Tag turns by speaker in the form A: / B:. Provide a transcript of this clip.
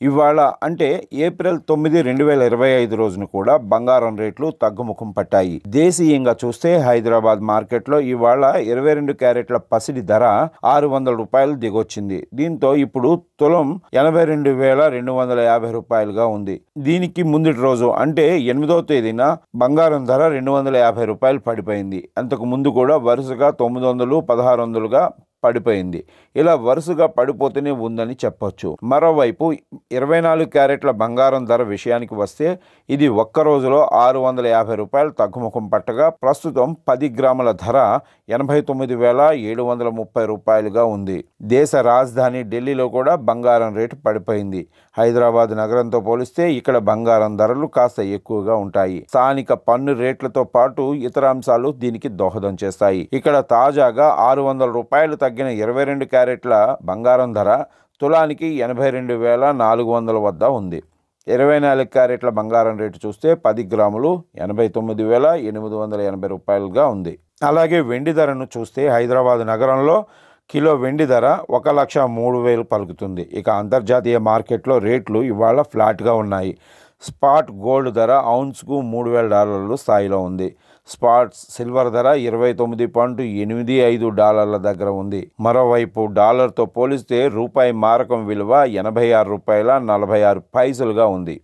A: ఇవాళ అంటే ఏప్రిల్ 9, 2025 రోజున కూడా బంగారం రేట్లు తగ్గుముఖం పట్టాయి. దేశీయంగా చూస్తే హైదరాబాద్ మార్కెట్లో ఇవాళ 22 క్యారెట్ల పసిడి ధర ₹600 దిగొచ్చింది. దీంతో ఇప్పుడు తులం 82,250 రూపాయలుగా ఉంది. దీనికి ముందుటి రోజు అంటే 8వ తేదీన బంగారం ధర ₹250 పడిపోయింది. అంతకు ముందు కూడా వరుసగా 900, 1600గా పడిపోయింది. ఇలా వరుసగా పడిపోతూనే ఉందని చెప్పొచ్చు. మరోవైపు 24 క్యారెట్ల బంగారం ధర విషయానికి వస్తే ఇది ఒక్క రోజులో ₹650 తగ్గుముఖం పట్టగా ప్రస్తుతం 10 గ్రాముల ధర ₹89,730గా ఉంది. దేశ రాజధాని ఢిల్లీలో కూడా బంగారం రేటు పడిపోయింది. హైదరాబాద్ నగరంతో పోలిస్తే ఇక్కడ బంగారం ధరలు కాస్త ఎక్కువగా ఉంటాయి. స్థానిక పన్ను రేట్లతో పాటు ఇతర అంశాలు దీనికి దోహదం చేస్తాయి. ఇక్కడ తాజాగా ₹600 తగ్గిన 22 క్యారెట్ల బంగారం ధర తులానికి 82,400 వద్ద ఉంది. 24 క్యారెట్ల బంగారం రేటు చూస్తే 10 గ్రాములు 89,880 ఉంది. అలాగే వెండి ధరను చూస్తే హైదరాబాద్ నగరంలో కిలో వెండి ధర 1,03,000 పలుకుతుంది. ఇక అంతర్జాతీయ మార్కెట్లో రేట్లు ఇవాళ ఫ్లాట్గా ఉన్నాయి. స్పాట్ గోల్డ్ ధర ఔన్స్కు $3,000 స్థాయిలో ఉంది. స్పాట్ సిల్వర్ ధర $28.85 దగ్గర ఉంది. మరోవైపు డాలర్తో పోలిస్తే రూపాయి మారకం విలువ ₹86.46గా ఉంది.